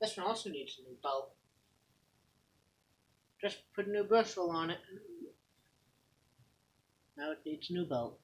This one also needs a new belt. Just put a new bushel on it. Now it needs a new belt.